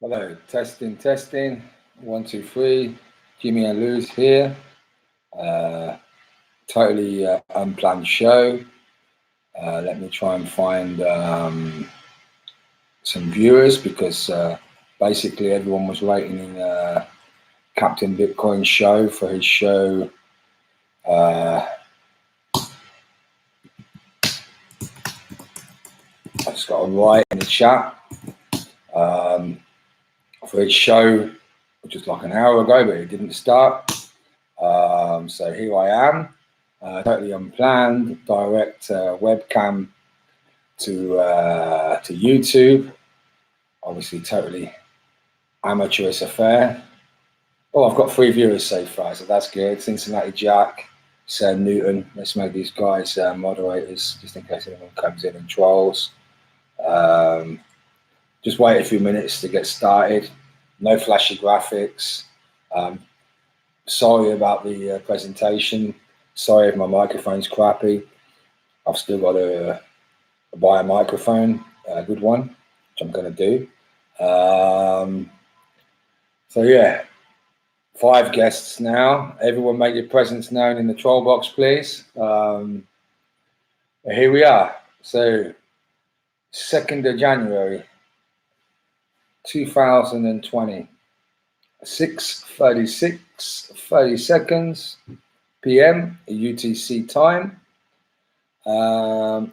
Hello, testing. 1, 2, 3. Jimmy and Lou's here. Totally unplanned show. Let me try and find some viewers because basically everyone was waiting in Captain Bitcoin's show for his show. I just got to write in the chat. For his show, which was like an hour ago, but it didn't start. So here I am, totally unplanned, direct webcam to YouTube. Obviously, totally amateurish affair. Oh, I've got 3 viewers so far, so that's good. Cincinnati Jack, Sam Newton. Let's make these guys moderators, just in case anyone comes in and trolls. Just wait a few minutes to get started. No flashy graphics. Sorry about the presentation. Sorry if my microphone's crappy. I've still got to buy a microphone, a good one, which I'm going to do. So yeah, 5 guests now. Everyone make your presence known in the troll box, please. Here we are. So 2nd of January, 2020. 6:36, 30 seconds PM UTC time. And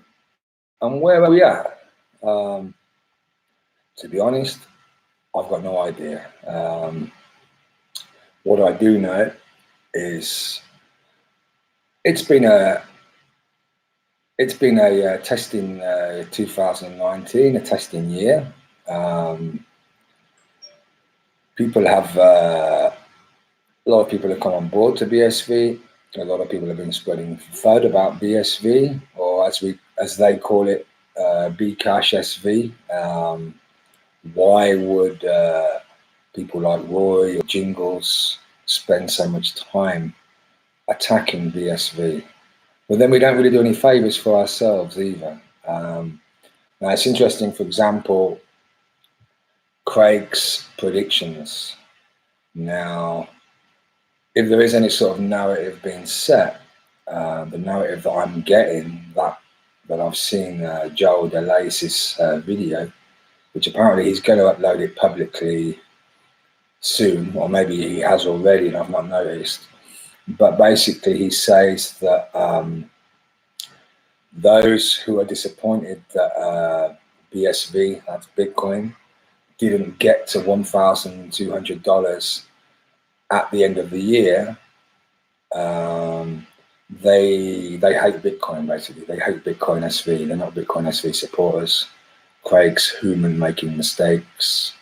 where are we at? To be honest, I've got no idea. What I do know is it's been a testing 2019, a testing year. People have a lot of people have come on board to BSV. A lot of people have been spreading FUD about BSV, or as they call it, BCashSV. Why would people like Roy or Jingles spend so much time attacking BSV? But then we don't really do any favors for ourselves either. Now it's interesting, for example, Craig's predictions. Now, if there is any sort of narrative being set, the narrative that I'm getting, that I've seen Joel DeLace's video, which apparently he's going to upload it publicly soon, or maybe he has already and I've not noticed. But basically he says that those who are disappointed that BSV, that's Bitcoin, didn't get to $1,200 at the end of the year, they hate Bitcoin, basically. They hate BitcoinSV. They're not BitcoinSV supporters. Craig's human making mistakes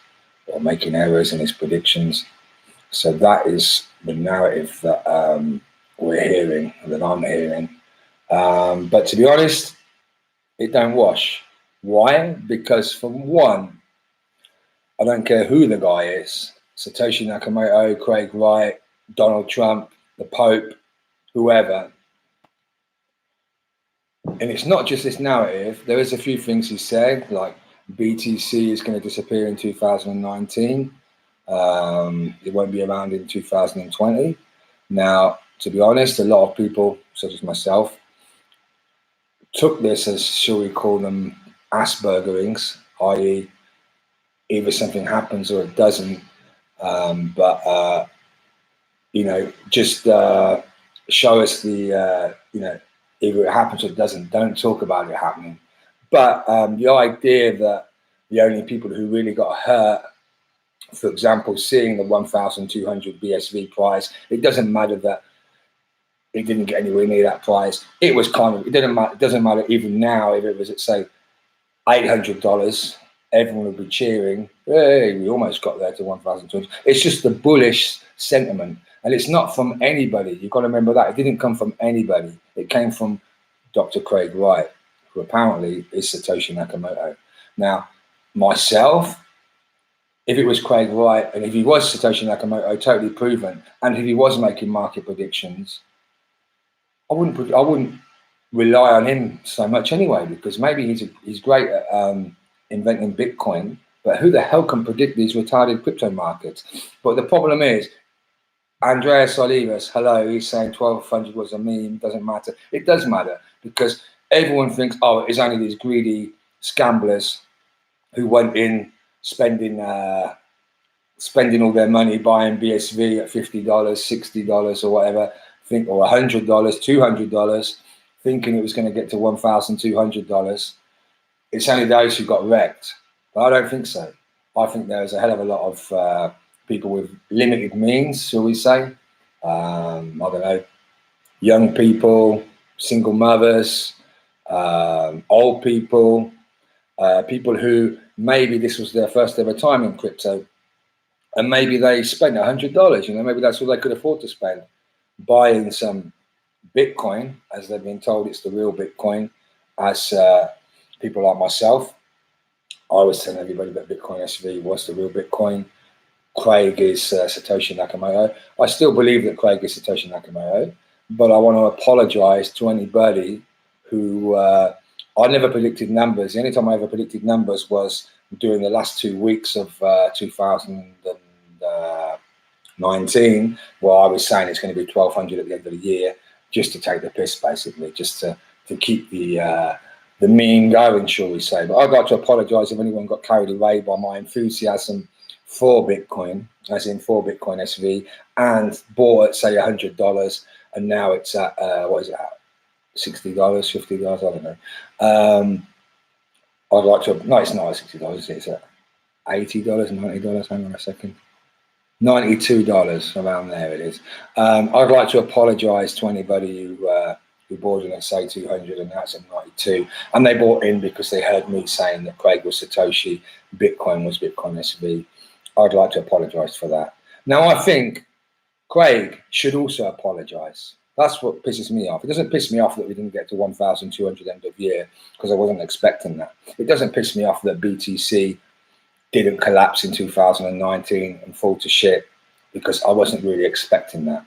or making errors in his predictions. So that is the narrative that we're hearing, that I'm hearing. But to be honest, it don't wash. Why? Because for one, I don't care who the guy is, Satoshi Nakamoto, Craig Wright, Donald Trump, the Pope, whoever. And it's not just this narrative. There is a few things he said, like BTC is going to disappear in 2019. It won't be around in 2020. Now, to be honest, a lot of people, such as myself, took this as, shall we call them, Aspergerings, i.e., either something happens or it doesn't. Just show us the, either it happens or it doesn't. Don't talk about it happening. But the idea that the only people who really got hurt, for example, seeing the 1,200 BSV price, it doesn't matter that it didn't get anywhere near that price. It was kind of, it doesn't matter even now if it was at, say, $800, everyone would be cheering. Hey, we almost got there to 1,200. It's just the bullish sentiment. And it's not from anybody. You've got to remember that. It didn't come from anybody. It came from Dr. Craig Wright, who apparently is Satoshi Nakamoto. Now, myself, if it was Craig Wright, and if he was Satoshi Nakamoto, totally proven, and if he was making market predictions, I wouldn't rely on him so much anyway, because maybe he's great at inventing Bitcoin, But who the hell can predict these retarded crypto markets? But the problem is, Andreas Olivas, hello, he's saying 1200 was a meme, doesn't matter. It does matter, because everyone thinks, oh, it's only these greedy scamblers who went in spending all their money buying BSV at $50, $60 or whatever, or $100, $200, thinking it was going to get to $1,200. It's only those who got wrecked. But I don't think so. I think there's a hell of a lot of people with limited means, shall we say. I don't know, young people, single mothers, old people, people who maybe this was their first ever time in crypto, and maybe they spent $100, you know, maybe that's all they could afford to spend, buying some Bitcoin, as they've been told it's the real Bitcoin, as people like myself. I was telling everybody that BitcoinSV was the real Bitcoin. Craig is Satoshi Nakamoto. I still believe that Craig is Satoshi Nakamoto, but I want to apologize to anybody who, I never predicted numbers. The only time I ever predicted numbers was during the last 2 weeks of 2019, where I was saying it's going to be 1200 at the end of the year, just to take the piss, basically, just to keep the meme going, shall we say. But I'd like to apologize if anyone got carried away by my enthusiasm for Bitcoin, as in for BitcoinSV, and bought at, say, $100, and now it's at, what is it at? $60, $50, I don't know. I'd like to, no, it's not at $60, it's at $80, $90, hang on a second. $92, around there it is. I'd like to apologize to anybody who bought in at, say, 200 and that's at 92, and they bought in because they heard me saying that Craig was Satoshi, Bitcoin was BitcoinSV. I'd like to apologize for that. Now, I think Craig should also apologize. That's what pisses me off. It doesn't piss me off that we didn't get to 1,200 end of year, because I wasn't expecting that. It doesn't piss me off that BTC didn't collapse in 2019 and fall to shit, because I wasn't really expecting that.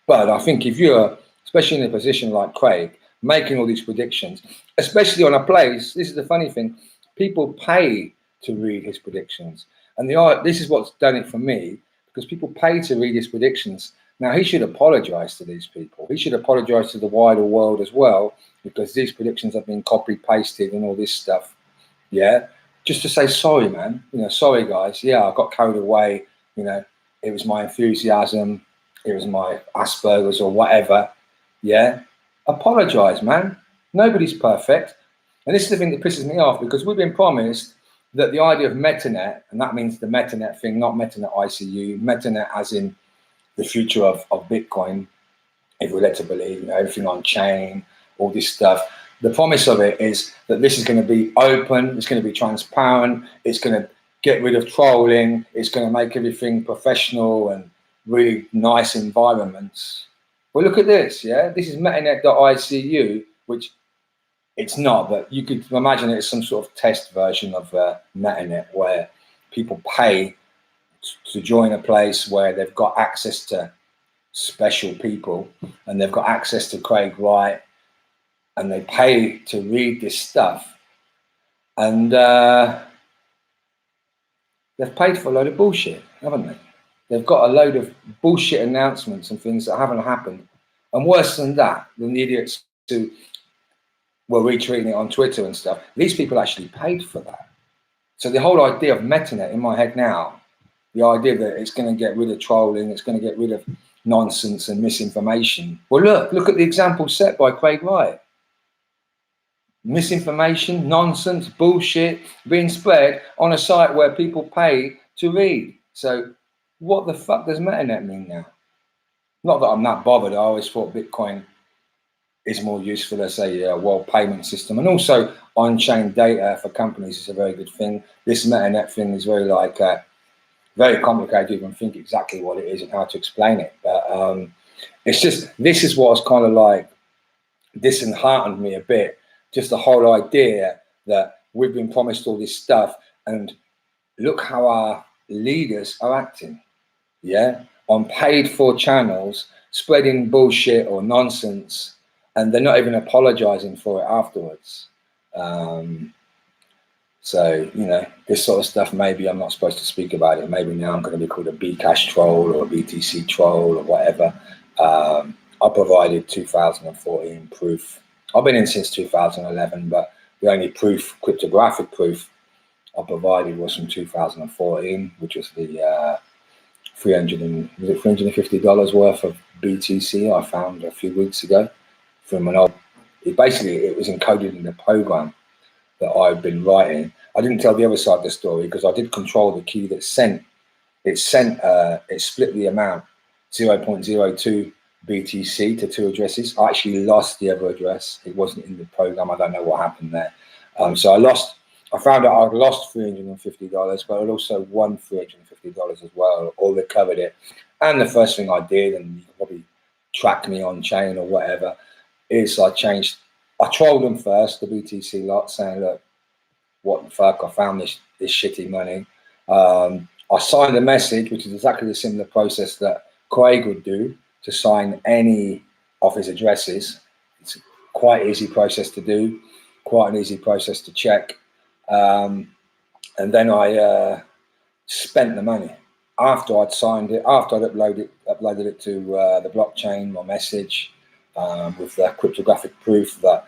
But I think if you're, especially in a position like Craig, making all these predictions, especially on a place, this is the funny thing, people pay to read his predictions. And this is what's done it for me, because people pay to read his predictions. Now, he should apologize to these people. He should apologize to the wider world as well, because these predictions have been copy pasted and all this stuff. Yeah. Just to say, sorry, man, you know, sorry, guys. Yeah, I got carried away. You know, it was my enthusiasm. It was my Asperger's or whatever. Yeah. Apologize, man. Nobody's perfect. And this is the thing that pisses me off, because we've been promised that the idea of MetaNet, and that means the MetaNet thing, not MetaNet ICU, MetaNet as in the future of Bitcoin, if we're led to believe, you know, everything on chain, all this stuff. The promise of it is that this is going to be open, it's going to be transparent, it's going to get rid of trolling, it's going to make everything professional and really nice environments. Well, look at this, yeah? This is metanet.icu, which it's not, but you could imagine it's some sort of test version of MetaNet, where people pay to join a place where they've got access to special people, and they've got access to Craig Wright, and they pay to read this stuff, and they've paid for a load of bullshit, haven't they? They've got a load of bullshit announcements and things that haven't happened. And worse than that, the idiots who were retweeting it on Twitter and stuff, these people actually paid for that. So the whole idea of MetaNet in my head now, the idea that it's going to get rid of trolling, it's going to get rid of nonsense and misinformation. Well, look at the example set by Craig Wright. Misinformation, nonsense, bullshit being spread on a site where people pay to read. So what the fuck does MetaNet mean now? Not that I'm that bothered. I always thought Bitcoin is more useful as a world payment system, and also on-chain data for companies is a very good thing. This MetaNet thing is very very complicated to even think exactly what it is and how to explain it. But it's just, this is what's kind of like disheartened me a bit. Just the whole idea that we've been promised all this stuff, and look how our leaders are acting, yeah, on paid for channels, spreading bullshit or nonsense, and they're not even apologizing for it afterwards. So, you know, this sort of stuff, maybe I'm not supposed to speak about it. Maybe now I'm going to be called a Bcash troll or a BTC troll or whatever. I provided 2014 proof. I've been in since 2011, but the only proof, cryptographic proof, I provided was from 2014, which was the $350 worth of BTC I found a few weeks ago from an old. It was encoded in the program that I've been writing. I didn't tell the other side of the story because I did control the key that sent. It split the amount 0.02 BTC to 2 addresses. I actually lost the other address. It wasn't in the program. I don't know what happened there. So I found out I'd lost $350, but I'd also won $350 as well, or recovered it. And the first thing I did, and you can probably track me on chain or whatever, is I trolled them first, the BTC lot, saying, look, what the fuck, I found this shitty money. I signed a message, which is exactly the similar process that Craig would do to sign any of his addresses. It's a quite easy process to do, quite an easy process to check. And then I spent the money after I'd signed it, after I'd uploaded it to the blockchain, my message, with the cryptographic proof that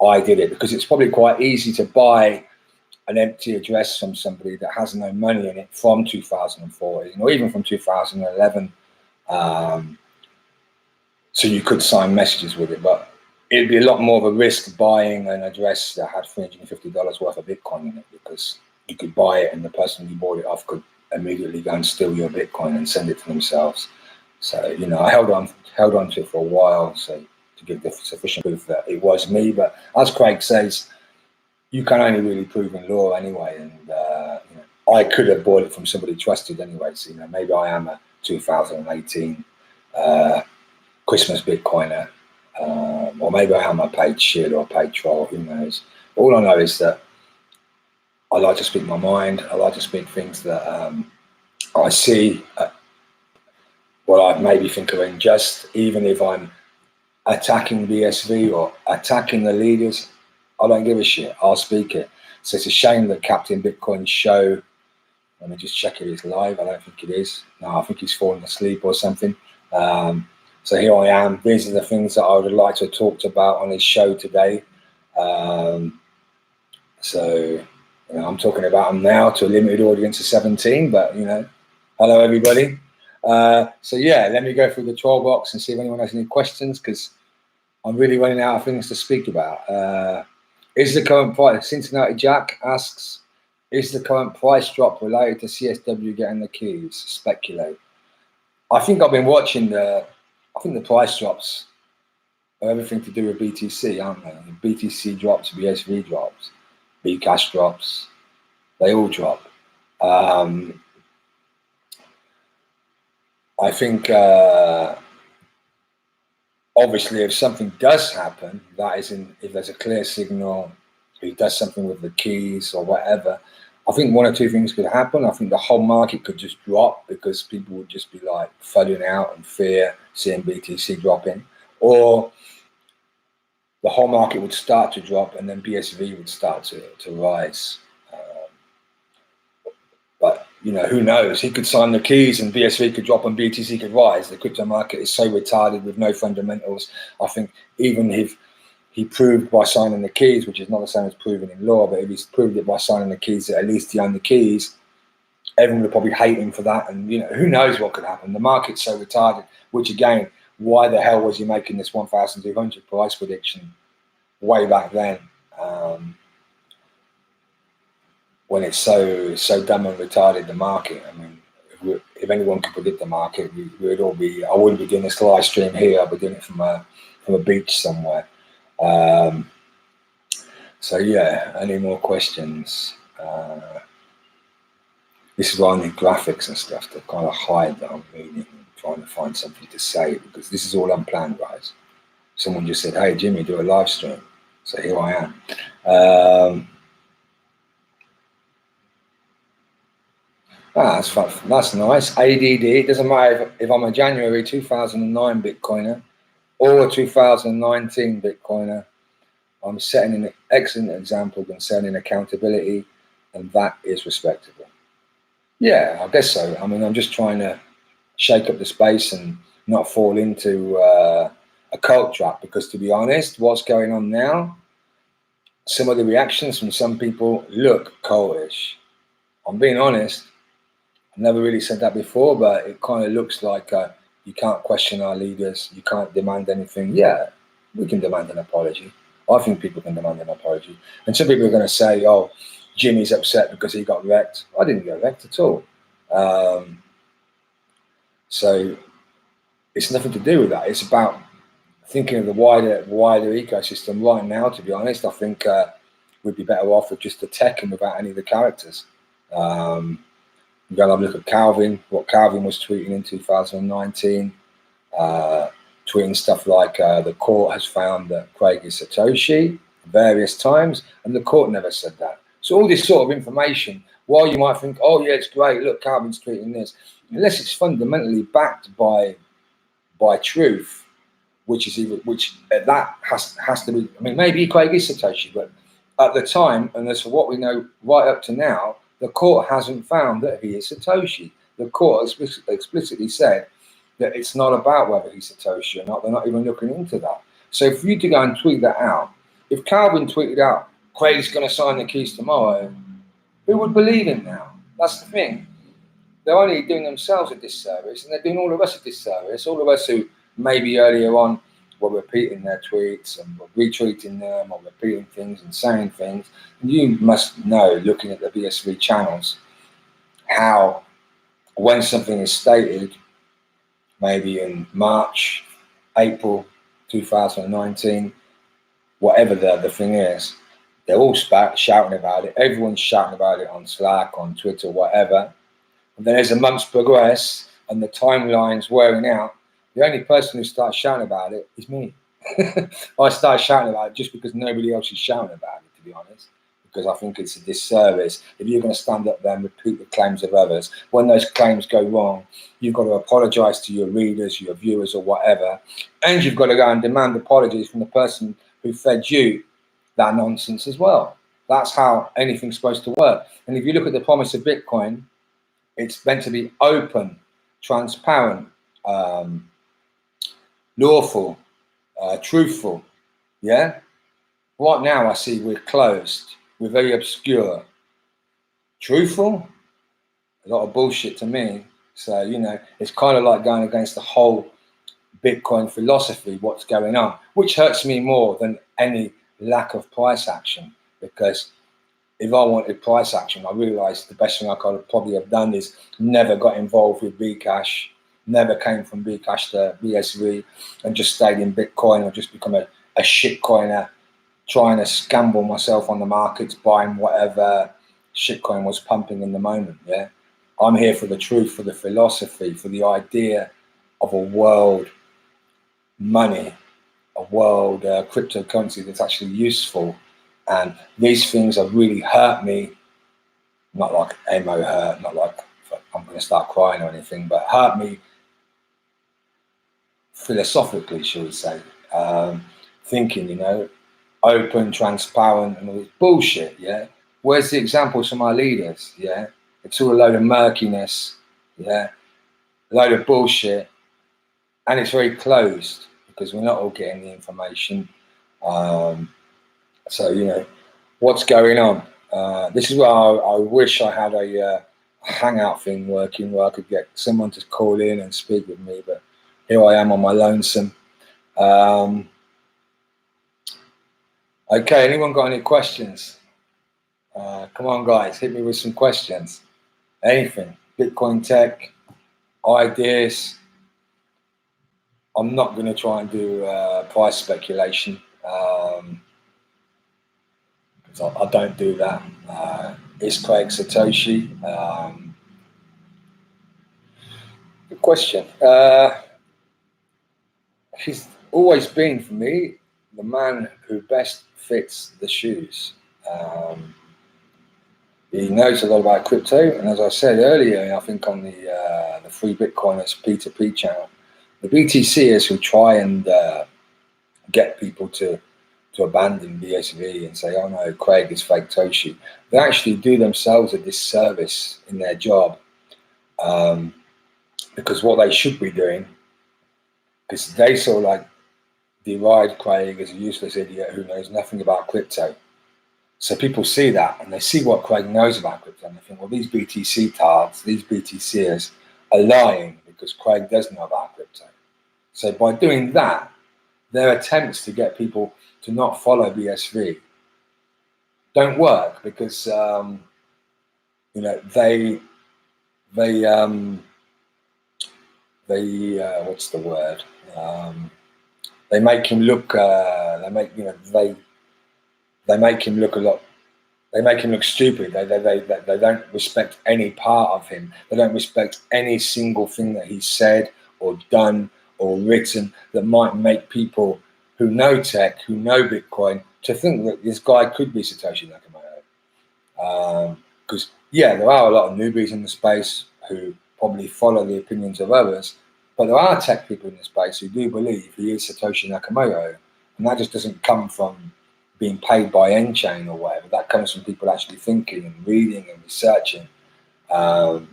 I did it, because it's probably quite easy to buy an empty address from somebody that has no money in it from 2014 or even from 2011. So you could sign messages with it, but it'd be a lot more of a risk buying an address that had $350 worth of Bitcoin in it, because you could buy it and the person you bought it off could immediately go and steal your Bitcoin and send it to themselves. So, you know, I held on to it for a while, so to give the sufficient proof that it was me. But as Craig says, you can only really prove in law anyway, and you know, I could have bought it from somebody trusted anyway. So, you know, maybe I am a 2018 Christmas Bitcoiner, or maybe I am a paid shit or a paid troll. Who knows? All I know is that I like to speak my mind. I like to speak things that I see, what I maybe think are unjust, even if I'm attacking BSV or attacking the leaders. I don't give a shit. I'll speak it. So it's a shame that Captain Bitcoin's show, let me just check if it's live. I don't think it is. No, I think he's fallen asleep or something. So here I am. These are the things that I would like to have talked about on his show today. So, you know, I'm talking about them now to a limited audience of 17, but, you know, hello, everybody. So, yeah, let me go through the troll box and see if anyone has any questions, because I'm really running out of things to speak about. Is the current price, Cincinnati Jack asks, is the current price drop related to CSW getting the keys? Speculate. I think I've been watching I think the price drops are everything to do with BTC, aren't they? BTC drops, BSV drops, Bcash drops, they all drop. I think obviously if something does happen, that is if there's a clear signal, if he does something with the keys or whatever, I think one or two things could happen. I think the whole market could just drop because people would just be like flooding out in fear, seeing BTC dropping, or the whole market would start to drop and then BSV would start to rise. But, you know, who knows? He could sign the keys and BSV could drop and BTC could rise. The crypto market is so retarded with no fundamentals. I think even if he proved by signing the keys, which is not the same as proving in law, but if he's proved it by signing the keys that at least he owned the keys, everyone would probably hate him for that. And, you know, who knows what could happen? The market's so retarded, which again, why the hell was he making this 1,200 price prediction way back then? When it's so dumb and retarded, the market. I mean, if anyone could predict the market, we would all be. I wouldn't be doing this live stream here. I'd be doing it from a beach somewhere. So yeah, any more questions? This is why I need graphics and stuff to kind of hide that I'm reading and trying to find something to say, because this is all unplanned, guys. Someone just said, "Hey Jimmy, do a live stream." So here I am. That's fun. That's nice. ADD. It doesn't matter if I'm a January 2009 Bitcoiner or a 2019 Bitcoiner. I'm setting an excellent example concerning accountability. and that is respectable. Yeah, I guess so. I mean, I'm just trying to shake up the space and not fall into a cult trap, because to be honest, what's going on now, some of the reactions from some people look cultish. I'm being honest. I've never really said that before, but it kind of looks like you can't question our leaders, you can't demand anything. Yeah, we can demand an apology. I think people can demand an apology. And some people are going to say, oh, Jimmy's upset because he got wrecked. I didn't get wrecked at all. So it's nothing to do with that. It's about thinking of the wider ecosystem right now. To be honest, I think we'd be better off with just the tech and without any of the characters. You go and have a look at Calvin, what Calvin was tweeting in 2019, tweeting stuff like the court has found that Craig is Satoshi various times, and the court never said that. So all this sort of information, while you might think, oh yeah, it's great, look, Calvin's tweeting this, unless it's fundamentally backed by truth, which that has to be. I mean, maybe Craig is Satoshi, but at the time, and as for what we know right up to now, the court hasn't found that he is Satoshi. The court explicitly said that it's not about whether he's Satoshi or not. They're not even looking into that. So for you to go and tweet that out, if Calvin tweeted out, Craig's going to sign the keys tomorrow, who would believe him now? That's the thing. They're only doing themselves a disservice, and they're doing all of us a disservice. All of us who maybe earlier on were repeating their tweets and were retweeting them or repeating things and saying things. And you must know, looking at the BSV channels, how when something is stated, maybe in March, April 2019, whatever the thing is, they're all shouting about it. Everyone's shouting about it on Slack, on Twitter, whatever. And then as the months progress and the timeline's wearing out, the only person who starts shouting about it is me. I start shouting about it just because nobody else is shouting about it, to be honest, because I think it's a disservice if you're going to stand up there and repeat the claims of others. When those claims go wrong, you've got to apologize to your readers, your viewers, or whatever, and you've got to go and demand apologies from the person who fed you that nonsense as well. That's how anything's supposed to work. And if you look at the promise of Bitcoin, it's meant to be open, transparent, lawful, truthful. Yeah. Right now, I see we're closed. We're very obscure. Truthful, a lot of bullshit to me. So, you know, it's kind of like going against the whole Bitcoin philosophy, what's going on, which hurts me more than any lack of price action. Because if I wanted price action, I realized the best thing I could probably have done is never got involved with Bcash, never came from Bcash to BSV, and just stayed in Bitcoin, or just become a shitcoiner, trying to scamble myself on the markets, buying whatever shitcoin was pumping in the moment. Yeah, I'm here for the truth, for the philosophy, for the idea of a world money, a world cryptocurrency that's actually useful. And these things have really hurt me, not like emo hurt, not like I'm going to start crying or anything, but hurt me philosophically, shall we say, thinking, you know, open, transparent, and all this bullshit. Yeah, where's the examples from our leaders? Yeah, it's all a load of murkiness. Yeah, a load of bullshit, and it's very closed because we're not all getting the information. So, you know, what's going on? This is where I wish I had a hangout thing working where I could get someone to call in and speak with me, but here I am on my lonesome. Okay, anyone got any questions? Come on, guys, hit me with some questions. Anything, Bitcoin tech, ideas. I'm not going to try and do price speculation. I don't do that. Is Craig Satoshi? Good question. He's always been, for me, the man who best fits the shoes. He knows a lot about crypto, and as I said earlier, I think on the Free Bitcoiners P2P channel, the BTCers who try and get people to to abandon BSV and say, oh no, Craig is fake Toshi. They actually do themselves a disservice in their job, because what they should be doing, because they sort of like deride Craig as a useless idiot who knows nothing about crypto. So people see that and they see what Craig knows about crypto and they think, well, these BTC tards, these BTCers are lying because Craig does know about crypto. So by doing that, their attempts to get people to not follow BSV don't work, because you know, they what's the word? They make him look. They make him look a lot. They make him look stupid. They don't respect any part of him. They don't respect any single thing that he's said or done or written that might make people who know tech, who know Bitcoin, to think that this guy could be Satoshi Nakamoto. Because yeah, there are a lot of newbies in the space who probably follow the opinions of others, but there are tech people in the space who do believe he is Satoshi Nakamoto, and that just doesn't come from being paid by N-Chain or whatever. That comes from people actually thinking and reading and researching and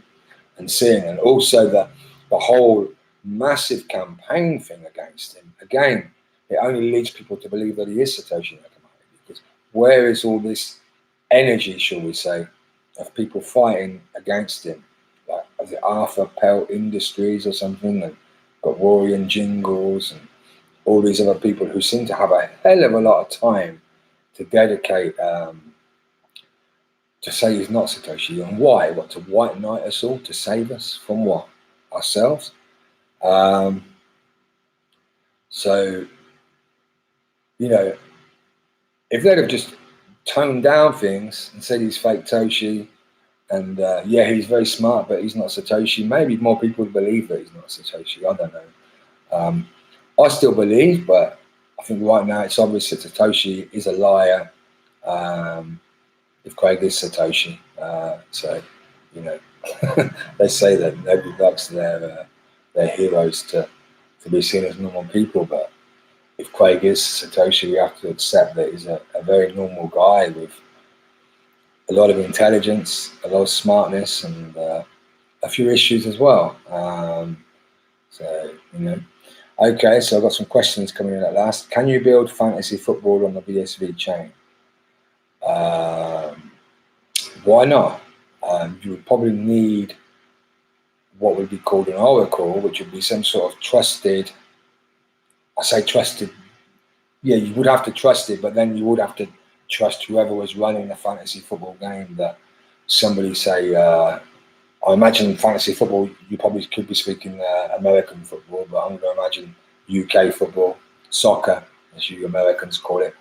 seeing, and also the whole massive campaign thing against him. Again, it only leads people to believe that he is Satoshi Nakamoto, because where is all this energy, shall we say, of people fighting against him? Like, is it Arthur Pelt Industries or something, and got Rory and Jingles and all these other people who seem to have a hell of a lot of time to dedicate to say he's not Satoshi. And why? What, to white knight us all, to save us from what? Ourselves? So, you know, if they'd have just toned down things and said he's fake Toshi, and yeah, he's very smart, but he's not Satoshi, maybe more people would believe that he's not Satoshi. I don't know. I still believe, but I think right now it's obvious that Satoshi is a liar. If Craig is Satoshi, so you know, they say that nobody likes their heroes to be seen as normal people, but if Craig is Satoshi, we have to accept that he's a very normal guy with a lot of intelligence, a lot of smartness, and a few issues as well. So, you know, okay, so I've got some questions coming in at last. Can you build fantasy football on the BSV chain? Why not? You would probably need what would be called an oracle, which would be some sort of trusted, I say trusted, yeah, you would have to trust it, but then you would have to trust whoever was running the fantasy football game, that somebody say, I imagine fantasy football, you probably could be speaking American football, but I'm going to imagine UK football, soccer, as you Americans call it,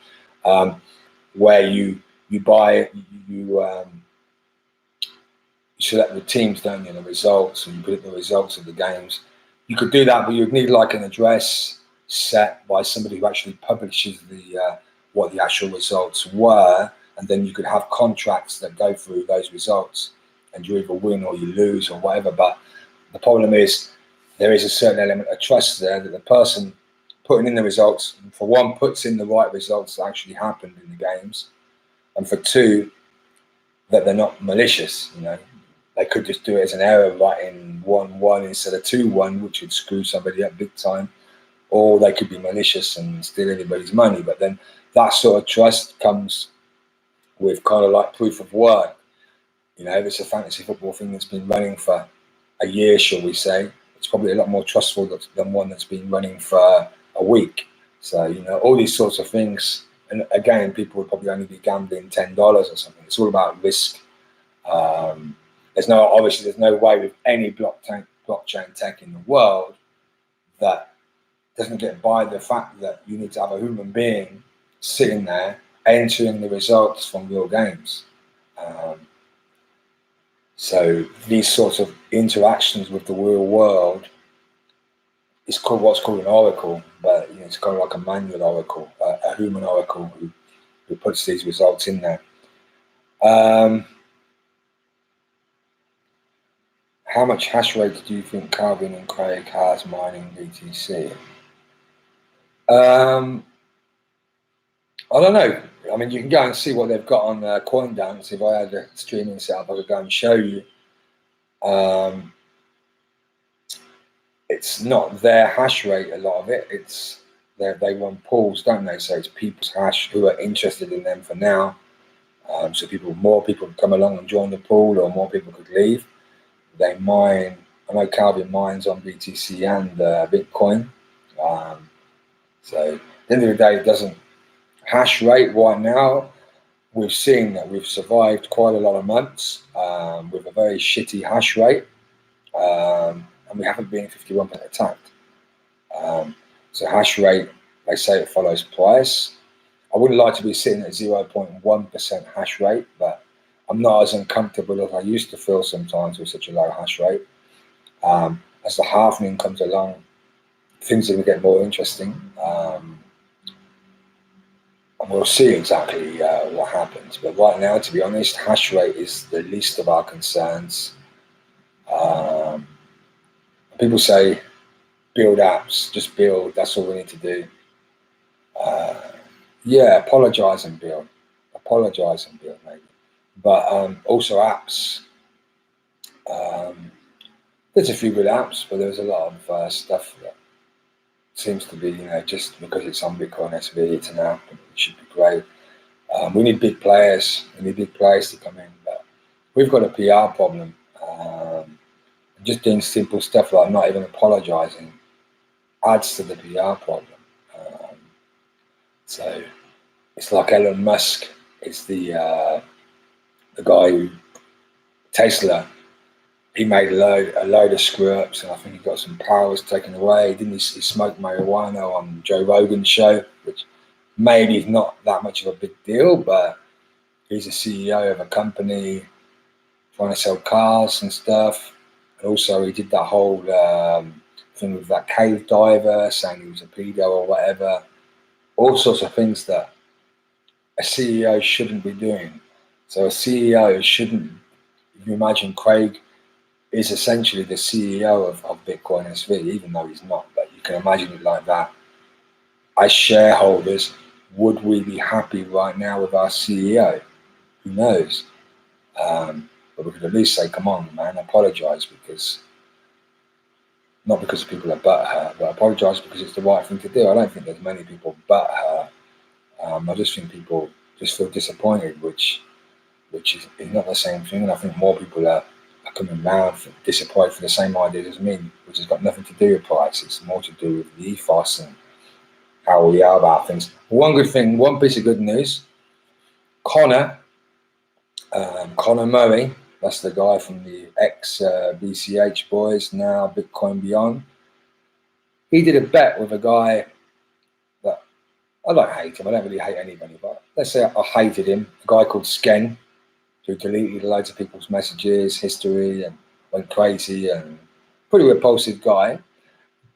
where you buy, you select the teams, don't you, the results, and you predict the results of the games. You could do that, but you'd need like an address set by somebody who actually publishes the what the actual results were, and then you could have contracts that go through those results, and you either win or you lose or whatever. But the problem is there is a certain element of trust there, that the person putting in the results, for one, puts in the right results that actually happened in the games, and for two, that they're not malicious. You know, they could just do it as an error, writing 1-1 instead of 2-1, which would screw somebody up big time, or they could be malicious and steal anybody's money. But then that sort of trust comes with kind of like proof of work. You know, if it's a fantasy football thing that's been running for a year, shall we say, it's probably a lot more trustful than one that's been running for a week. So, you know, all these sorts of things. And again, people would probably only be gambling $10 or something. It's all about risk. There's no way with any blockchain tech in the world that doesn't get by the fact that you need to have a human being sitting there entering the results from your games. So these sorts of interactions with the real world is called what's called an oracle, but you know, it's kind of like a manual oracle, a human oracle who puts these results in there. How much hash rate do you think Calvin and Craig has mining BTC? I don't know. I mean, you can go and see what they've got on CoinDance. If I had a streaming setup, I could go and show you. It's not their hash rate, a lot of it. It's they run pools, don't they? So it's people's hash who are interested in them for now. So more people could come along and join the pool, or more people could leave. They mine. I know Calvin mines on BTC and Bitcoin. So at the end of the day, it doesn't hash rate right now. We've seen that we've survived quite a lot of months with a very shitty hash rate, and we haven't been 51% attacked. So hash rate, they say it follows price. I wouldn't like to be sitting at 0.1% hash rate, but I'm not as uncomfortable as I used to feel sometimes with such a low hash rate. As the halvening comes along, things are going to get more interesting. And we'll see exactly what happens. But right now, to be honest, hash rate is the least of our concerns. People say, build apps, just build, that's all we need to do. Yeah, apologize and build, maybe. But also apps. There's a few good apps, but there's a lot of stuff that seems to be, just because it's on BitcoinSV, it's an app, and it should be great. We need big players. We need big players to come in, but we've got a PR problem. Just doing simple stuff like not even apologizing adds to the PR problem. So it's like Elon Musk. It's the guy who Tesla. He made a load of screw-ups, and I think he got some powers taken away. Didn't he smoke marijuana on Joe Rogan's show, which maybe is not that much of a big deal, but he's a CEO of a company trying to sell cars and stuff. And also he did that whole thing with that cave diver, saying he was a pedo or whatever. All sorts of things that a CEO shouldn't be doing. So a CEO shouldn't, if you imagine Craig is essentially the CEO of BitcoinSV, even though he's not, but you can imagine it like that. As shareholders, would we be happy right now with our CEO? Who knows? But we could at least say, come on, man, apologize, because not because people are butthurt, but apologize because it's the right thing to do. I don't think there's many people butthurt. I just think people just feel disappointed, which is not the same thing. And I think more people are coming around disappointed for the same ideas as me, which has got nothing to do with price. It's more to do with the ethos and how we are about things. One good thing, one piece of good news, Connor Murray, that's the guy from the ex-BCH boys, now Bitcoin Beyond. He did a bet with a guy that I don't hate him. I don't really hate anybody, but let's say I hated him. A guy called Shem, who deleted loads of people's messages, history, and went crazy, and pretty repulsive guy.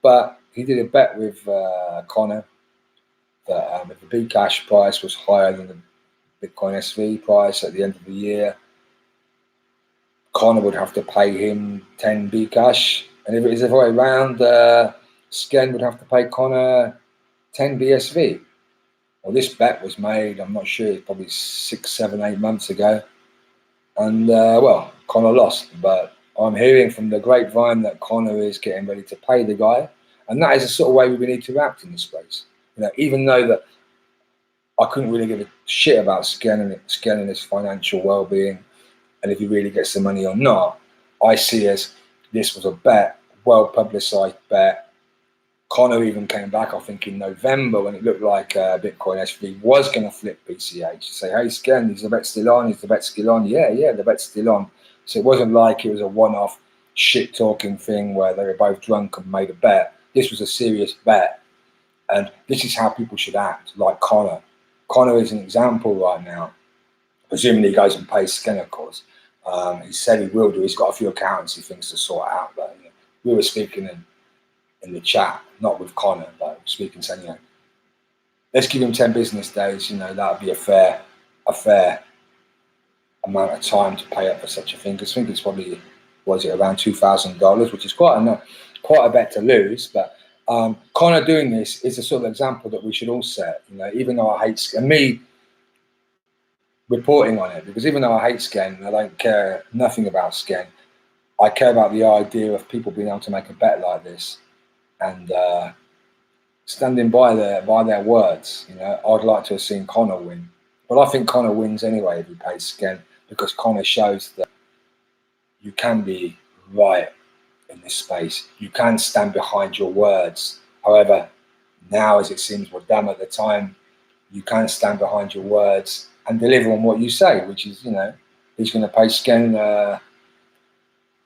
But he did a bet with Connor that if the Bcash price was higher than the BitcoinSV price at the end of the year, Connor would have to pay him 10 Bcash, and if it was the other way around, Sken would have to pay Connor 10 BSV. Well, this bet was made, I'm not sure, probably 6, 7, 8 months ago, and well, Connor lost. But I'm hearing from the grapevine that Connor is getting ready to pay the guy, and that is the sort of way we need to act in this space. Even though that I couldn't really give a shit about Sken and his financial well-being, and if he really gets the money or not, I see as this was a bet, well-publicized bet. Connor even came back, I think, in November when it looked like BitcoinSV was going to flip BCH to say, hey, Sken, is the bet still on? Is the bet still on? Yeah, the bet's still on. So it wasn't like it was a one-off shit-talking thing where they were both drunk and made a bet. This was a serious bet. And this is how people should act, like Connor. Connor is an example right now. Presumably he goes and pays Sken, of course. He said he will do. He's got a few accountancy things to sort out. But we were speaking in the chat, not with Connor, but speaking, saying, let's give him 10 business days. That would be a fair amount of time to pay up for such a thing. Because I think it's probably, was it around $2,000, which is quite a bet to lose. But Connor doing this is a sort of example that we should all set. You know, even though I hate and me reporting on it, because even though I hate Sken, I don't care nothing about Sken. I care about the idea of people being able to make a bet like this and standing by their words. You know, I'd like to have seen Connor win, but I think Connor wins anyway if he pays Sken, because Connor shows that you can be right in this space. You can stand behind your words. However, now, as it seems were done at the time, you can stand behind your words and deliver on what you say, which is, you know, he's going to pay Sken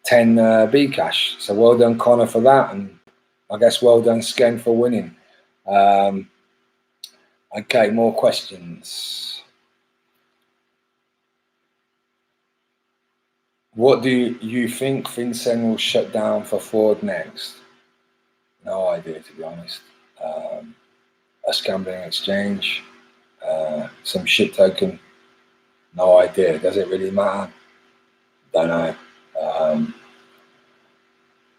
10 Bcash. So well done, Connor, for that, and I guess well done, Sken, for winning. Okay, more questions. What do you think FinCEN will shut down for fraud next? No idea, to be honest. A gambling exchange, some shit token. No idea. Does it really matter? Don't know.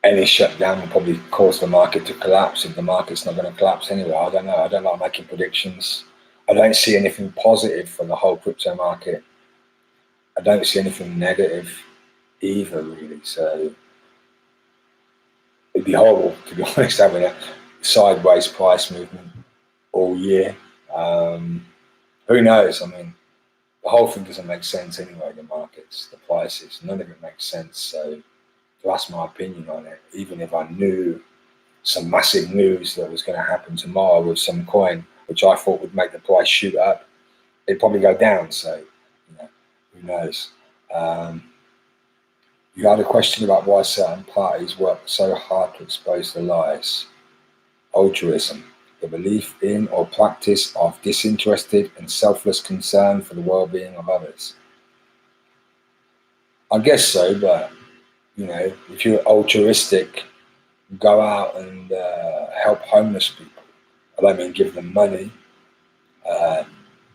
Any shutdown will probably cause the market to collapse if the market's not going to collapse anyway. I don't know. I don't like making predictions. I don't see anything positive for the whole crypto market. I don't see anything negative either, really. So it'd be horrible, to be honest, having a sideways price movement all year. Who knows? I mean, the whole thing doesn't make sense anyway, the markets, the prices, none of it makes sense. So to ask my opinion on it, even if I knew some massive news that was going to happen tomorrow with some coin, which I thought would make the price shoot up, it'd probably go down. So, you know, who knows? You had a question about why certain parties work so hard to expose the lies. Altruism, the belief in or practice of disinterested and selfless concern for the well-being of others. I guess so, but, you know, if you're altruistic, go out and help homeless people. I don't mean give them money.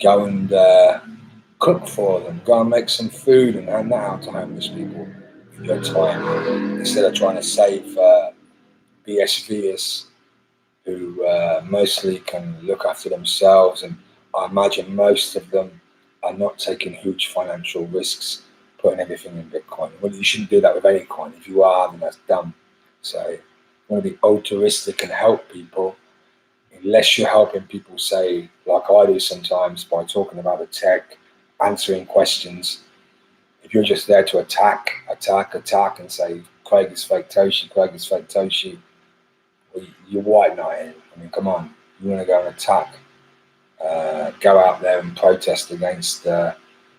Go and cook for them. Go and make some food and hand that out to homeless people in your time, instead of trying to save BSVers who mostly can look after themselves. And I imagine most of them are not taking huge financial risks, putting everything in Bitcoin. Well, you shouldn't do that with any coin. If you are, then that's dumb. So you want to be altruistic and help people, unless you're helping people, say, like I do sometimes, by talking about the tech, answering questions. If you're just there to attack, and say, Craig is fake Toshi, well, you're white knighting. I mean, come on. You want to go and attack. Go out there and protest against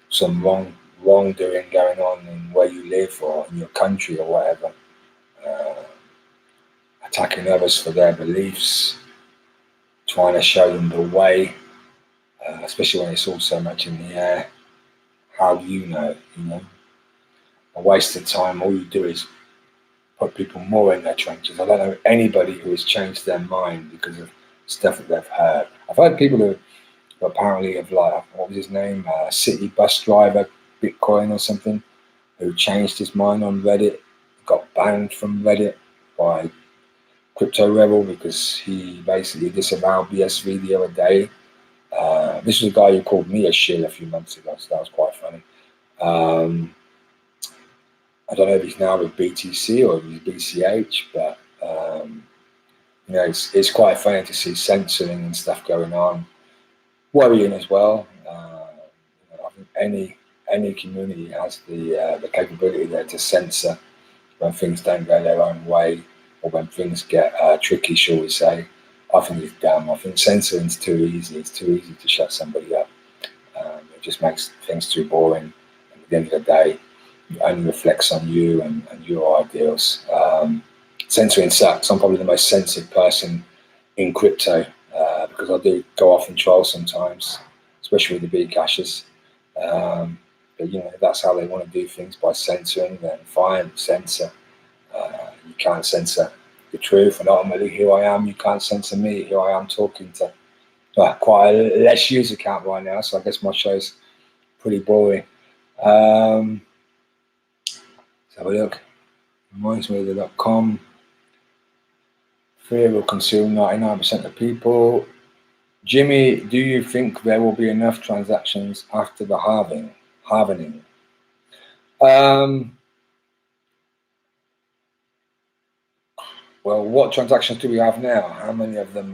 some wrongdoing going on in where you live or in your country or whatever. Attacking others for their beliefs, trying to show them the way, especially when it's all so much in the air. How do you know? You know, a waste of time. All you do is put people more in their trenches. I don't know anybody who has changed their mind because of stuff that they've heard. I've heard people who apparently have, like, what was his name, city bus driver, Bitcoin or something, who changed his mind on Reddit, got banned from Reddit by Crypto Rebel because he basically disavowed BSV the other day. This was a guy who called me a shill a few months ago, so that was quite funny. I don't know if he's now with BTC or if he's BCH, but you know, it's quite funny to see censoring and stuff going on. Worrying as well. You know, I think any community has the capability there to censor when things don't go their own way, or when things get tricky, shall we say. I think it's dumb. I think censoring's too easy. It's too easy to shut somebody up. It just makes things too boring. And at the end of the day, it only reflects on you and your ideals. Censoring sucks. I'm probably the most censored person in crypto because I do go off and troll sometimes, especially with the Bcashers. But you know, that's how they want to do things, by censoring. Then fine, censor. You can't censor the truth, and ultimately here I am. You can't censor me. Here I am talking to quite a less user count right now, so I guess my show's pretty boring. Let's have a look. Reminds me of the .com. Fear will consume 99% of people. Jimmy, do you think there will be enough transactions after the halvening? Well, what transactions do we have now? How many of them?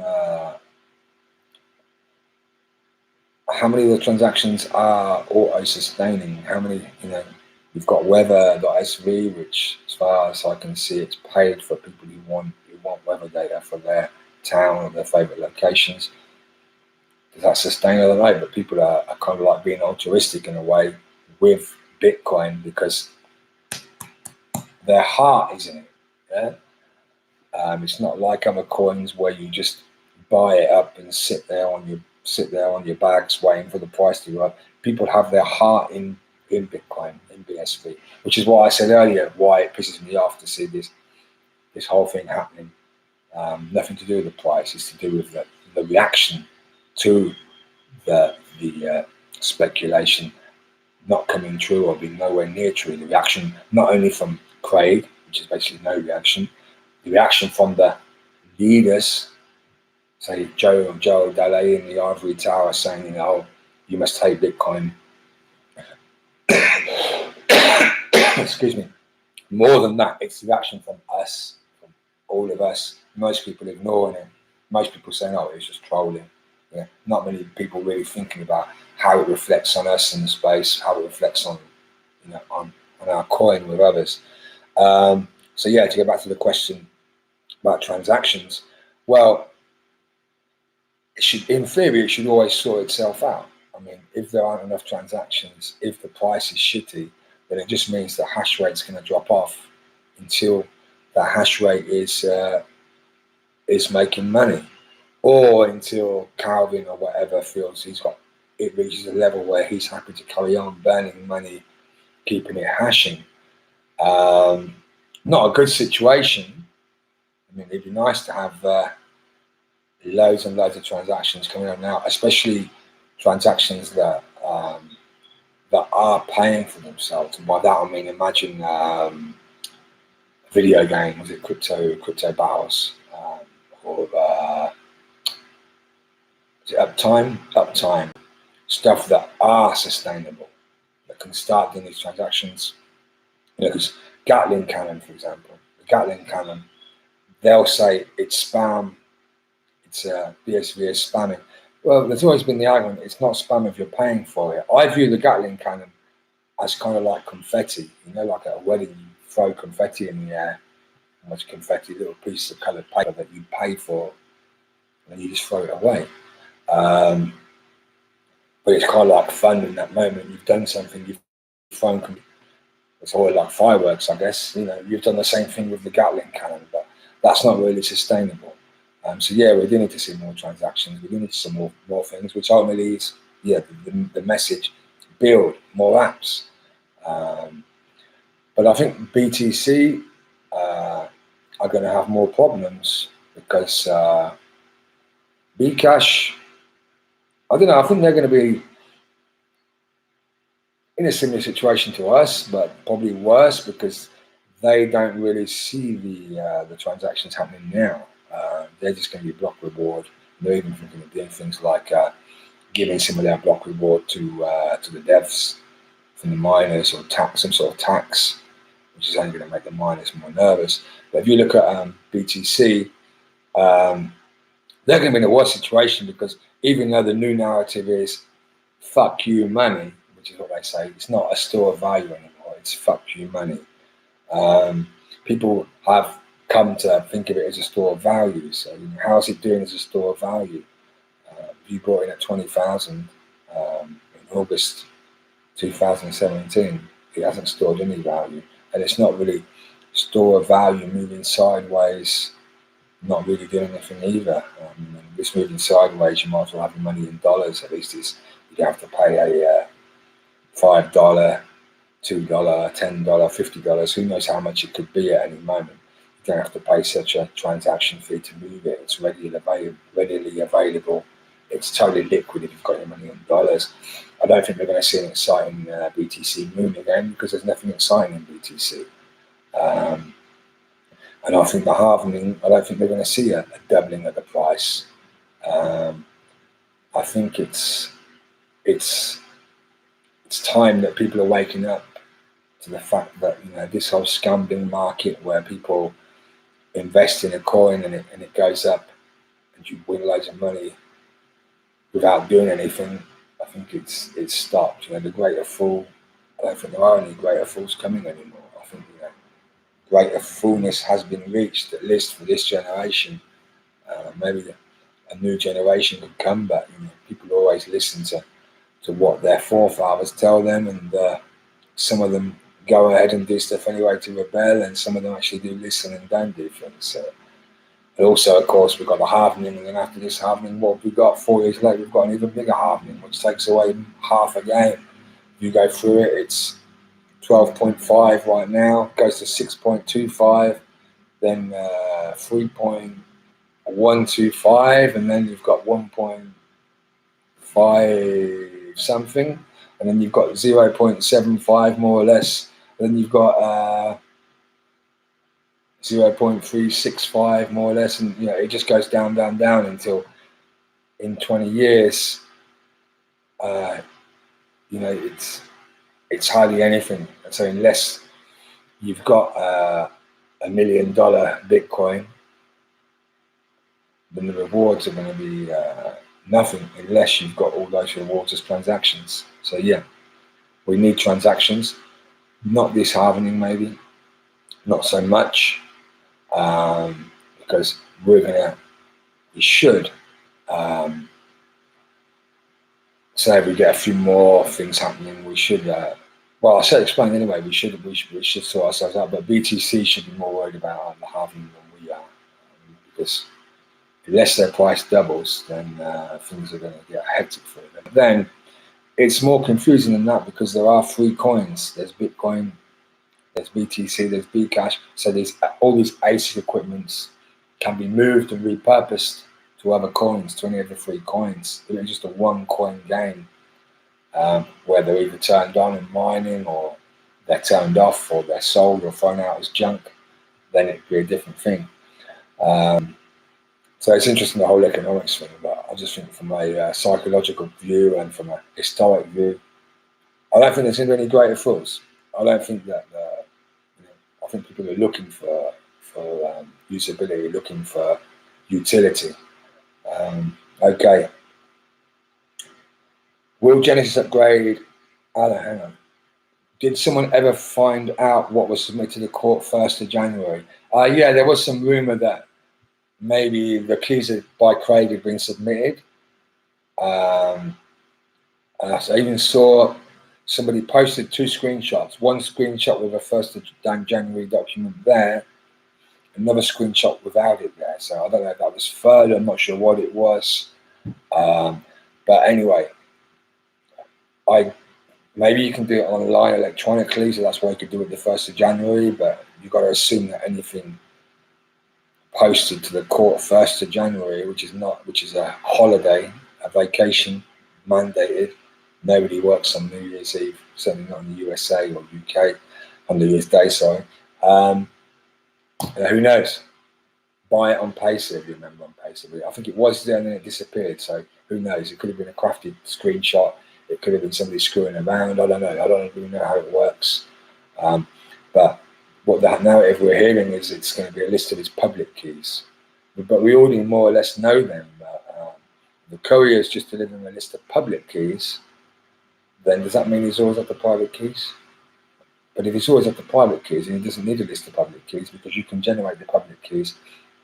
How many of the transactions are auto-sustaining? How many? You've got weather.sv, which, as far as I can see, it's paid for people who want weather data for their town or their favorite locations. Does that sustain? I don't know, but people are kind of like being altruistic in a way with Bitcoin because their heart is in it. Yeah. It's not like other coins where you just buy it up and sit there on your bags waiting for the price to go up. People have their heart in Bitcoin, in BSV, which is why I said earlier why it pisses me off to see this whole thing happening. Nothing to do with the price. It's to do with the reaction to the speculation not coming true or being nowhere near true. The reaction not only from Craig, which is basically no reaction, the reaction from the leaders, say Joe Dalai in the ivory tower saying, you must take Bitcoin. Excuse me. More than that, it's the reaction from us, from all of us. Most people ignoring it. Most people saying, it's just trolling. Yeah. Not many people really thinking about how it reflects on us in the space, how it reflects on, on our coin with others. So yeah, to get back to the question about transactions, well, in theory, it should always sort itself out. I mean, if there aren't enough transactions, if the price is shitty, then it just means the hash rate's going to drop off until the hash rate is making money, or until Calvin or whatever feels it reaches a level where he's happy to carry on burning money, keeping it hashing. Not a good situation. I mean, it'd be nice to have loads and loads of transactions coming on now, especially transactions that are paying for themselves. And by that I mean, imagine video game, was it crypto battles, or is it uptime, stuff that are sustainable, that can start doing these transactions. Because Gatling cannon, for example, the Gatling cannon, they'll say it's spam, it's BSV is spamming. Well, there's always been the argument it's not spam if you're paying for it. I view the Gatling cannon as kind of like confetti. Like at a wedding, you throw confetti in the air, and much confetti, little pieces of coloured paper that you pay for, and you just throw it away. But it's kind of like fun in that moment. You've done something, you've thrown. It's all like fireworks, I guess. You've done the same thing with the Gatling cannon, but that's not really sustainable. So yeah, we do need to see more transactions. We do need to see more things, which ultimately is the message: build more apps. But I think BTC are going to have more problems because Bcash, I don't know. I think they're going to be in a similar situation to us, but probably worse because they don't really see the transactions happening now. They're just going to be block reward. They're even thinking of doing things like giving some of their block reward to the devs from the miners, or some sort of tax, which is only going to make the miners more nervous. But if you look at BTC, they're going to be in a worse situation because even though the new narrative is fuck you money, which is what they say, it's not a store of value anymore, it's fuck you money. People have come to think of it as a store of value. So how is it doing as a store of value? You brought in at 20,000 in August 2017. It hasn't stored any value, and it's not really store of value moving sideways, not really doing anything either. This moving sideways, you might as well have your money in dollars. At least you have to pay a $5, $2, $10, $50. Who knows how much it could be at any moment. You don't have to pay such a transaction fee to move it. It's readily available. It's totally liquid if you've got your money in dollars. I don't think we're going to see an exciting BTC move again because there's nothing exciting in BTC. And I think the halvening, I don't think they're going to see a doubling of the price. I think it's time that people are waking up to the fact that, you know, this whole scumbling market where people invest in a coin and it goes up and you win loads of money without doing anything, I think it's stopped. You know, the greater fool, I don't think there are any greater fools coming anymore. I think, you know, greater foolness has been reached, at least for this generation. Maybe a new generation could come, but, you know, people always listen to what their forefathers tell them, and some of them go ahead and do stuff anyway to rebel, and some of them actually do listen and don't do things. So, and also, of course, we've got the halvening, and then after this halvening, what we've got 4 years later, we've got an even bigger halvening, which takes away half a game. If you go through it, it's 12.5 right now, goes to 6.25, then 3.125, and then you've got 1.5 something, and then you've got 0.75 more or less, and then you've got 0.365 more or less, and, you know, it just goes down until in 20 years, you know, it's hardly anything. So unless you've got $1 million Bitcoin, then the rewards are going to be nothing unless you've got all those rewards as transactions. So yeah, we need transactions, not this halvening, maybe not so much, because we should say if we get a few more things happening, we should well, I should explain anyway, we should sort ourselves out, but BTC should be more worried about the halvening than we are, because unless their price doubles, then things are going to get hectic for them. But then it's more confusing than that, because there are free coins. There's Bitcoin, there's BTC, there's Bcash. So there's all these ASIC equipments can be moved and repurposed to other coins, to any of the free coins. It's just a one coin game, where they're either turned on in mining, or they're turned off, or they're sold or thrown out as junk. Then it'd be a different thing. So it's interesting, the whole economics thing, but I just think from a psychological view and from a historic view, I don't think there's going to be any greater fools. I don't think that, you know, I think people are looking for usability, looking for utility. Okay. Will Genesis upgrade? Hang on. Did someone ever find out what was submitted to the court 1st of January? Yeah, there was some rumor that maybe the keys by Craig had been submitted. I even saw somebody posted 2 screenshots. One screenshot with a 1st of January document there, another screenshot without it there. So I don't know if that was further, I'm not sure what it was. But anyway, maybe you can do it online electronically, so that's why you could do it the 1st of January, but you've got to assume that anything posted to the court 1st of January, which is a holiday, a vacation mandated. Nobody works on New Year's Eve, certainly not in the USA or UK on New Year's Day, sorry. Who knows? Buy it on Pacer, if you remember on Pacer. I think it was there and then it disappeared, so who knows? It could have been a crafted screenshot. It could have been somebody screwing around. I don't know. I don't really know how it works. But what that narrative we're hearing is it's going to be a list of his public keys. But we already more or less know them. The courier is just delivering a list of public keys. Then does that mean he's always at the private keys? But if he's always at the private keys, then he doesn't need a list of public keys, because you can generate the public keys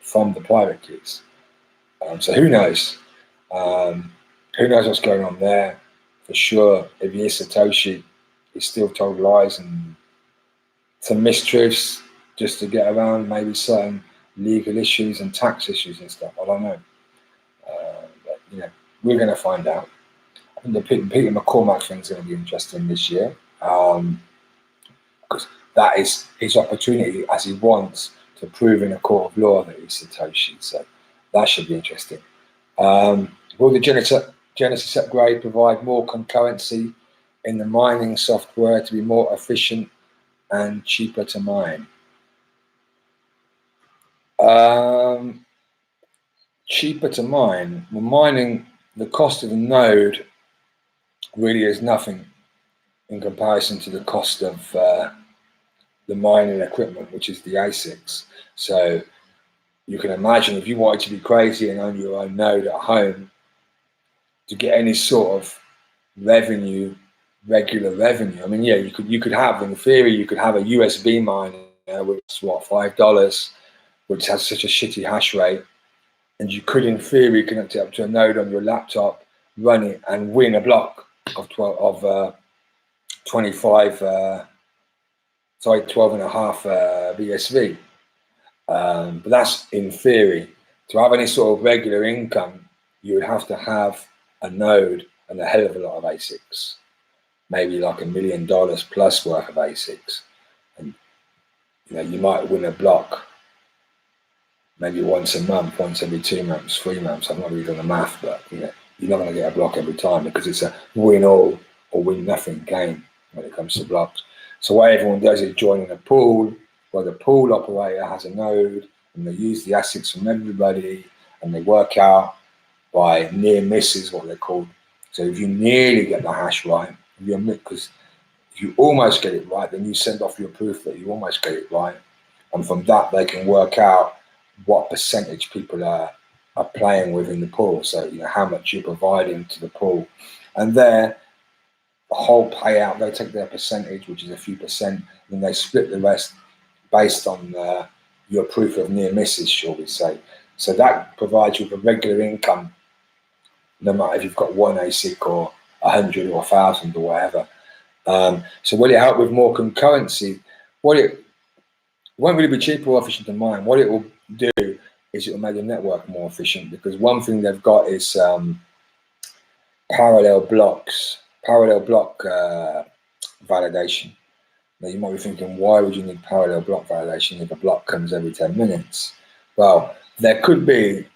from the private keys. So who knows? Who knows what's going on there? For sure, if he is Satoshi, he's still told lies and some mistruths just to get around maybe certain legal issues and tax issues and stuff. I don't know. But, you know, we're going to find out. I think the Peter McCormack thing is going to be interesting this year, because that is his opportunity, as he wants, to prove in a court of law that he's Satoshi. So that should be interesting. Will the Genesis upgrade provide more concurrency in the mining software to be more efficient and cheaper to mine? Cheaper to mine. Well, mining, the cost of the node really is nothing in comparison to the cost of the mining equipment, which is the ASICs. So you can imagine if you wanted to be crazy and own your own node at home, to get any sort of revenue, regular revenue. I mean, yeah, you could have, in theory, you could have a USB miner, which is what, $5, which has such a shitty hash rate, and you could, in theory, connect it up to a node on your laptop, run it, and win a block of 12 and a half BSV. But that's in theory. To have any sort of regular income, you would have to have a node and a hell of a lot of ASICs, maybe like $1 million plus worth of ASICs. And you might win a block maybe once a month, once every 2 months, 3 months. I'm not really doing the math, but you're not going to get a block every time, because it's a win all or win nothing game when it comes to blocks. So what everyone does is join in a pool where the pool operator has a node, and they use the ASICs from everybody, and they work out by near misses, what they're called. So if you nearly get the hash right, because if you almost get it right, then you send off your proof that you almost get it right, and from that they can work out what percentage people are playing within the pool. So how much you're providing to the pool, and the whole payout, they take their percentage, which is a few percent, and they split the rest based on your proof of near misses, shall we say. So that provides you with a regular income, no matter if you've got one ASIC or 100 or 1,000 or whatever. So will it help with more concurrency? It won't really be cheaper or efficient to mine. What it will do is it will make the network more efficient, because one thing they've got is parallel block validation. Now you might be thinking, why would you need parallel block validation if a block comes every 10 minutes? Well, there could be,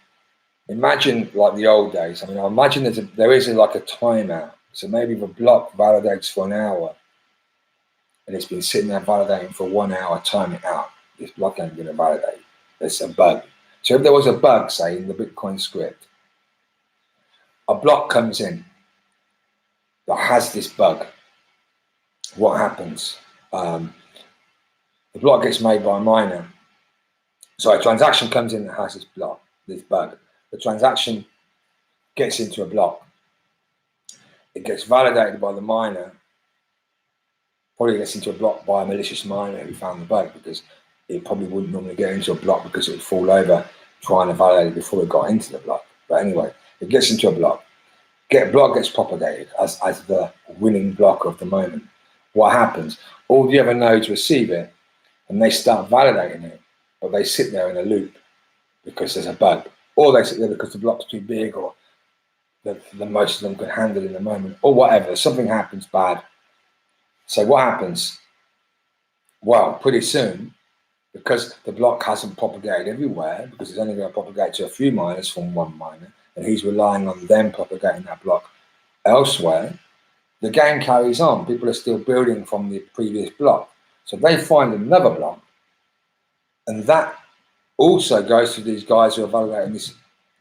imagine like the old days. I mean, I imagine there is like a timeout. So maybe the block validates for an hour, and it's been sitting there validating for 1 hour, time it out. This block ain't going to validate. There's a bug. So if there was a bug, say, in the Bitcoin script, a block comes in that has this bug, what happens? The block gets made by a miner. So a transaction comes in that has this bug. The transaction gets into a block. It gets validated by the miner. Probably gets into a block by a malicious miner who found the bug, because it probably wouldn't normally get into a block, because it would fall over trying to validate it before it got into the block. But anyway, it gets into a block. Block gets propagated as the winning block of the moment. What happens? All the other nodes receive it, and they start validating it, but they sit there in a loop because there's a bug, or they sit there because the block's too big, or the most of them can handle in the moment, or whatever. Something happens bad. So what happens? Well, pretty soon, because the block hasn't propagated everywhere, because it's only going to propagate to a few miners from one miner, and he's relying on them propagating that block elsewhere, the game carries on. People are still building from the previous block. So they find another block, and that also goes to these guys who are validating this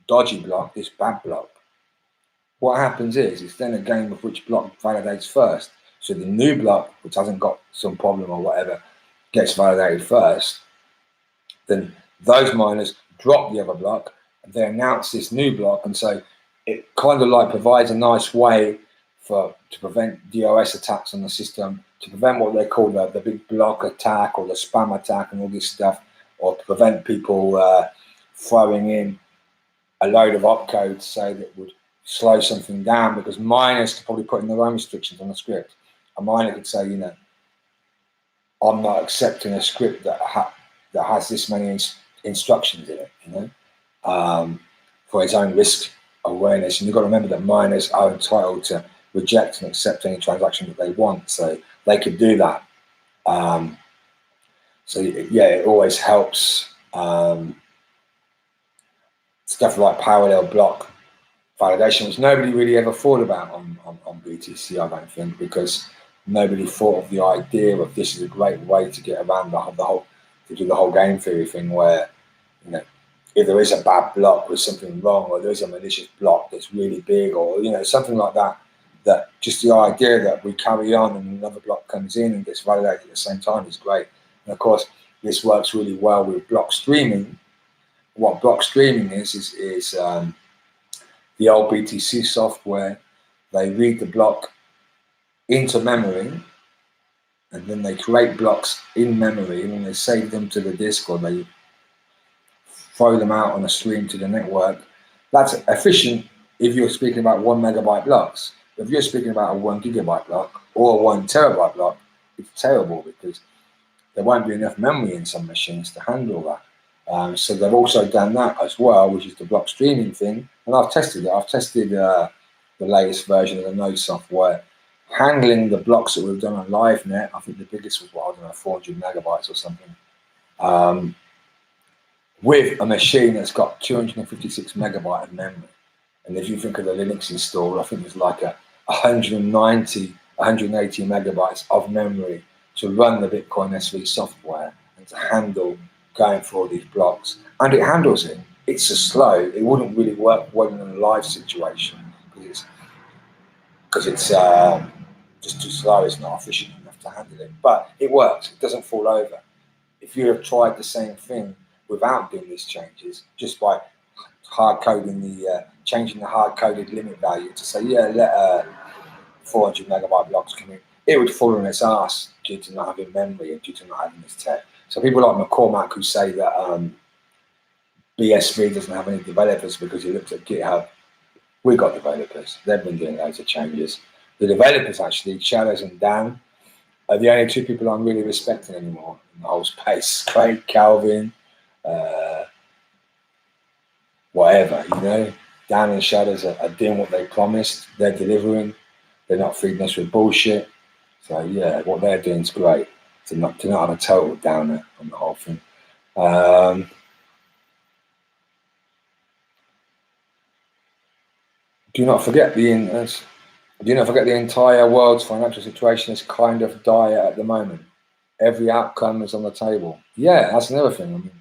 dodgy block, this bad block. What happens is, it's then a game of which block validates first. So the new block, which hasn't got some problem or whatever, gets validated first. Then those miners drop the other block, and they announce this new block, and so it kind of like provides a nice way to prevent DOS attacks on the system, to prevent what they call the big block attack or the spam attack and all this stuff, or to prevent people throwing in a load of opcodes, say, that would slow something down, because miners could probably put in their own restrictions on the script. A miner could say, I'm not accepting a script that has this many instructions in it, for its own risk awareness. And you've got to remember that miners are entitled to reject and accept any transaction that they want, so they could do that. So yeah, it always helps. Stuff like parallel block validation, which nobody really ever thought about on BTC, I don't think, because nobody thought of the idea of this is a great way to get around to do the whole game theory thing, where you know, if there is a bad block with something wrong, or there is a malicious block that's really big, or, you know, something like that, that just the idea that we carry on and another block comes in and gets validated at the same time is great. And of course, this works really well with block streaming. What block streaming is the old BTC software. They read the block into memory, and then they create blocks in memory, and then they save them to the disk, or they throw them out on a stream to the network. That's efficient if you're speaking about 1 megabyte blocks. If you're speaking about a 1 gigabyte block or a 1 terabyte block, it's terrible, because there won't be enough memory in some machines to handle that. So they've also done that as well, which is the block streaming thing. And I've tested it. I've tested the latest version of the Node software, handling the blocks that we've done on LiveNet. I think the biggest was, what, I don't know, 400 megabytes or something, with a machine that's got 256 megabyte of memory. And if you think of the Linux install, I think there's like 180 megabytes of memory to run the BitcoinSV software and to handle going through all these blocks. And it handles it. It's just slow. It wouldn't really work well in a live situation, because it's just too slow. It's not efficient enough to handle it. But it works. It doesn't fall over. If you have tried the same thing without doing these changes, just by hard coding changing the hard coded limit value to say, yeah, let 400 megabyte blocks come in, it would fall on its ass due to not having memory and due to not having this tech. So people like McCormack, who say that BSV doesn't have any developers because he looked at GitHub, we got developers. They've been doing loads of changes. The developers, actually, Shadows and Dan, are the only two people I'm really respecting anymore in the whole space. Craig, Calvin, whatever, you know. Dan and Shadows are doing what they promised. They're delivering. They're not feeding us with bullshit. So yeah, what they're doing is great. To not have a total downer on the whole thing. Do not forget the entire world's financial situation is kind of dire at the moment. Every outcome is on the table. Yeah, that's another thing. I mean,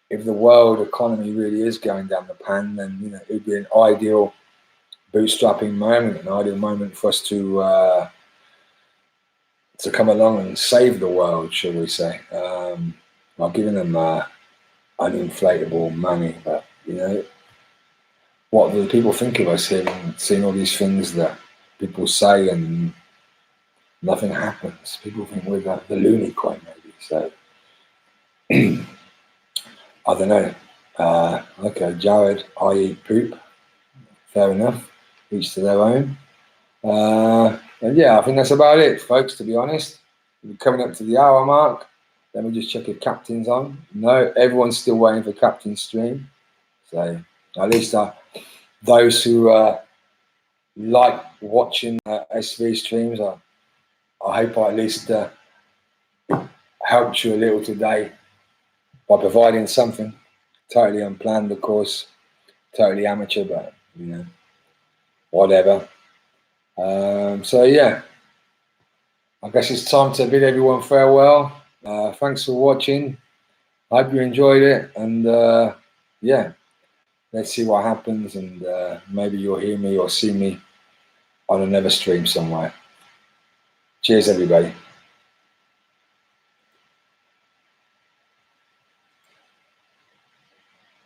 if the world economy really is going down the pan, then, you know, it would be an ideal bootstrapping moment, an ideal moment for us to come along and save the world, shall we say, by giving them uninflatable money. But, you know, what do the people think of us here, and seeing all these things that people say and nothing happens? People think we're the loony coin, maybe. So I don't know. Okay, Jared, I eat poop. Fair enough. Each to their own. And yeah, I think that's about it, folks, to be honest. We're coming up to the hour mark. Let me just check if Captain's on. No, everyone's still waiting for Captain's stream. So at least those who like watching SV streams, I hope I at least helped you a little today by providing something. Totally unplanned, of course, totally amateur, but, you know, whatever. So yeah, I guess it's time to bid everyone farewell. Thanks for watching. I hope you enjoyed it, and yeah, let's see what happens, and maybe you'll hear me or see me on another stream somewhere. Cheers, everybody.